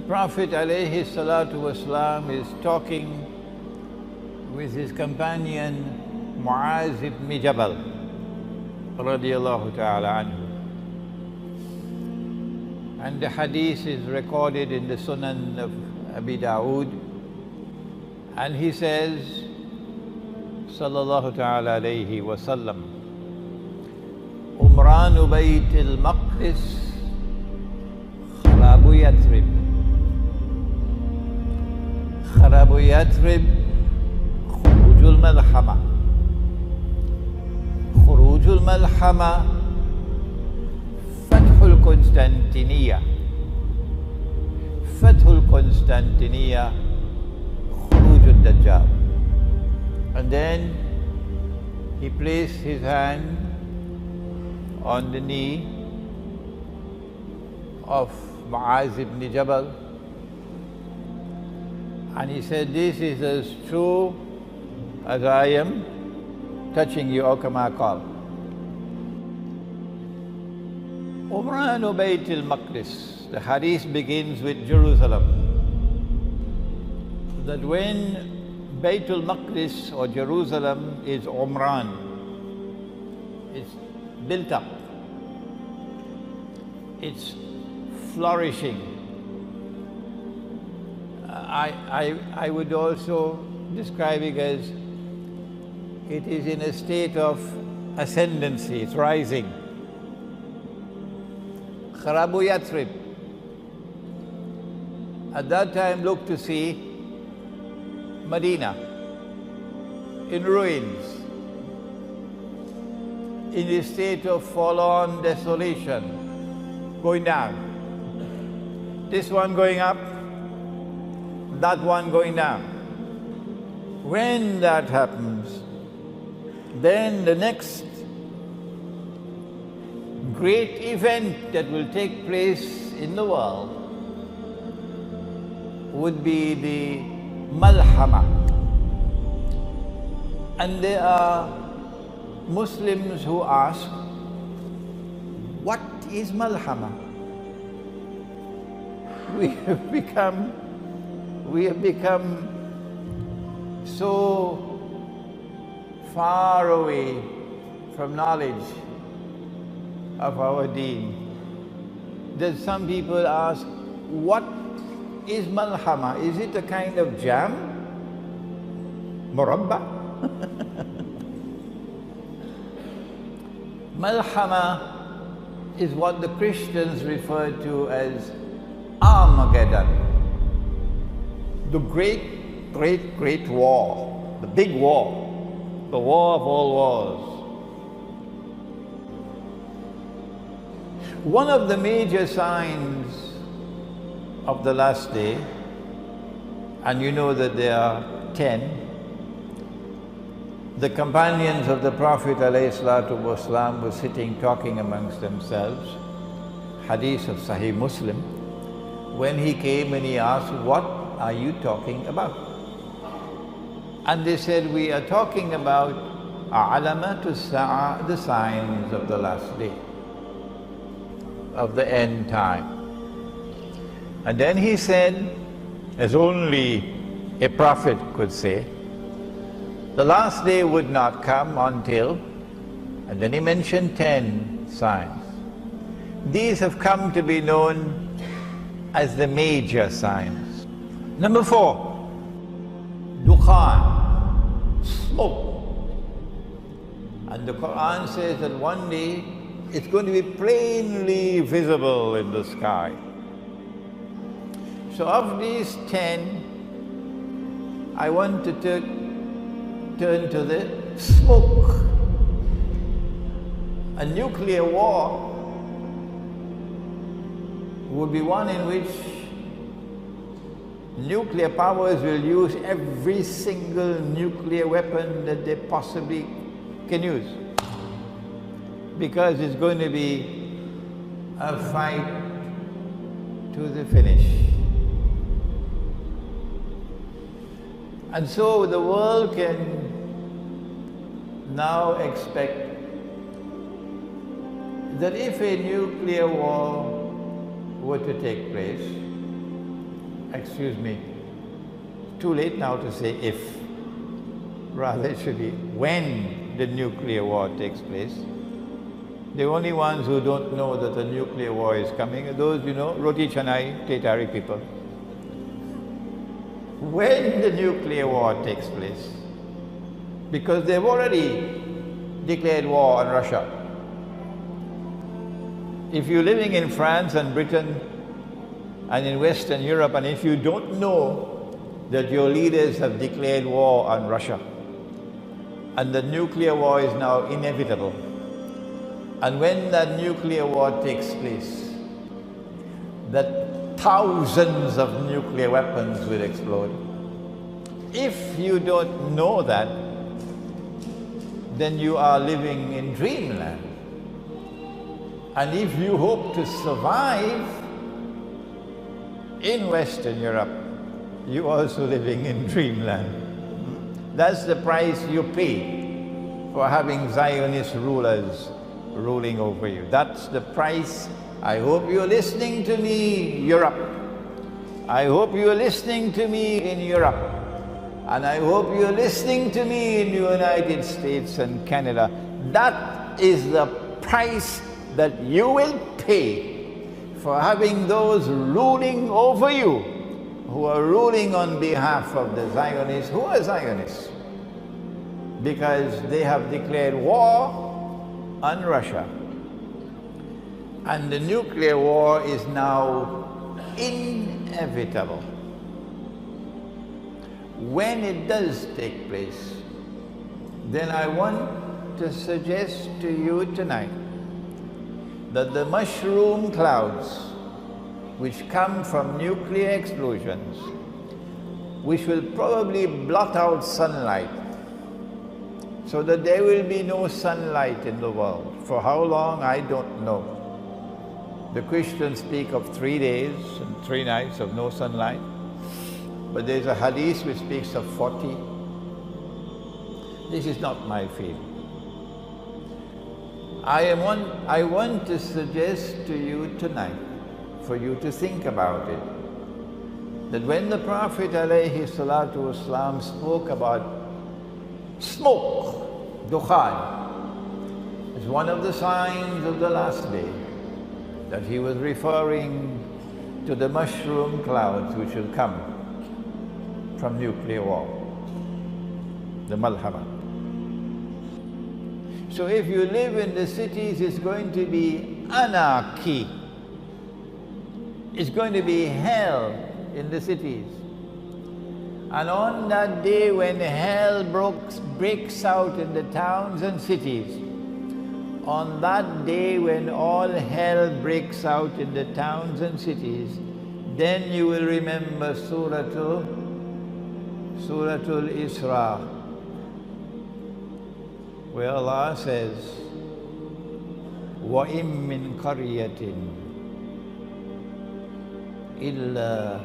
Prophet alayhi salatu wasalam is talking with his companion Muaz ibn Jabal radiyallahu ta'ala anhu. And the hadith is recorded in the Sunan of Abi Dawood. And he says, sallallahu ta'ala alayhi wa sallam, Umran Bayt al-Maqdis kharabu Yathrib. Kharabu Yathrib khurujul malhama. Khurujul malhama Fathul Constantiniya. Fathul Constantiniya Khurujul Dajjal. And then he placed his hand on the knee of Muaz ibn Jabal and he said, "This is as true as I am touching you, O kama qal." Umran Bayt al-Maqdis. The hadith begins with Jerusalem. That when Bayt al-Maqdis or Jerusalem is Umran, it's built up, it's flourishing. I would also describe it as it is in a state of ascendancy, it's rising. Kharabu Yathrib. At that time looked to see Medina in ruins, in a state of forlorn desolation, going down. This one going up, that one going down. When that happens, then the next great event that will take place in the world would be the Malhama. And there are Muslims who ask, what is Malhama? We have become so far away from knowledge of our deen that some people ask, what is Malhama? Is it a kind of jam? Murabba? Malhama is what the Christians refer to as Armageddon. The great war, the big war, the war of all wars. One of the major signs of the last day, and you know that there are 10, the companions of the Prophet ﷺ were sitting talking amongst themselves, hadith of Sahih Muslim, when he came and he asked, what are you talking about? And they said, we are talking about A'lamatu Sa'a, the signs of the last day, of the end time. And then he said, as only a prophet could say, the last day would not come until, and then he mentioned 10 signs. These have come to be known as the major signs. Number 4, Dukhan, smoke. And the Quran says that one day it's going to be plainly visible in the sky. So of these 10, I want to turn to the smoke. A nuclear war would be one in which nuclear powers will use every single nuclear weapon that they possibly can use, because it's going to be a fight to the finish. And so the world can now expect that if a nuclear war were to take place, excuse me, too late now to say if, rather it should be when the nuclear war takes place. The only ones who don't know that the nuclear war is coming are those, Roti Chanai, Tetari people. When the nuclear war takes place, because they've already declared war on Russia. If you're living in France and Britain and in Western Europe, and if you don't know that your leaders have declared war on Russia, and the nuclear war is now inevitable, and when that nuclear war takes place, that thousands of nuclear weapons will explode. If you don't know that, then you are living in dreamland. And if you hope to survive in Western Europe, you're also living in dreamland. That's the price you pay for having Zionist rulers ruling over you. That's the price. I hope you're listening to me, Europe. I hope you're listening to me in Europe. And I hope you're listening to me in the United States and Canada. That is the price that you will pay for having those ruling over you, who are ruling on behalf of the Zionists. Who are Zionists? Because they have declared war on Russia. And the nuclear war is now inevitable. When it does take place, then I want to suggest to you tonight that the mushroom clouds which come from nuclear explosions, which will probably blot out sunlight, so that there will be no sunlight in the world. For how long, I don't know. The Christians speak of 3 days and 3 nights of no sunlight, but there's a hadith which speaks of 40. This is not my field. I want to suggest to you tonight, for you to think about it, that when the Prophet ﷺ spoke about smoke, dukhan, is one of the signs of the last day, that he was referring to the mushroom clouds which will come from nuclear war, the malhama. So if you live in the cities, it's going to be anarchy. It's going to be hell in the cities. And on that day when hell breaks out in the towns and cities, on that day when all hell breaks out in the towns and cities, then you will remember Suratul Isra, where Allah says, وَإِن مِّن قَرْيَةٍ إِلَّا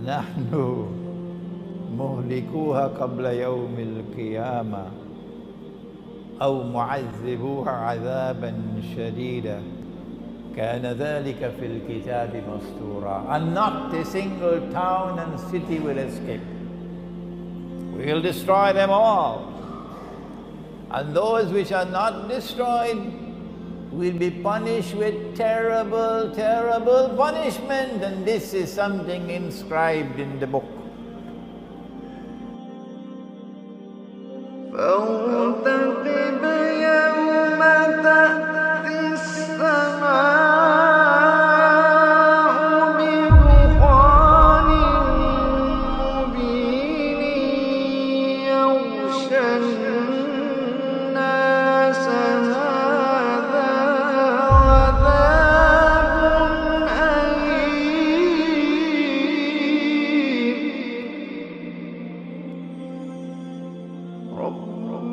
نَحْنُ مُهْلِكُوهَا قَبْلَ يَوْمِ الْقِيَامَةِ أَوْ مُعَذِّبُوهَا عَذَابًا شَدِيدًا كَانَ ذَلِكَ فِي الْكِتَابِ مَسْطُورًا. And not a single town and city will escape. We will destroy them all. And those which are not destroyed will be punished with terrible, terrible punishment. And this is something inscribed in the book.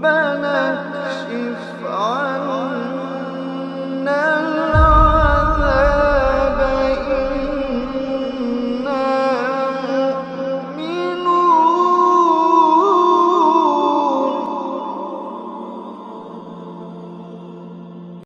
ربنا اكشف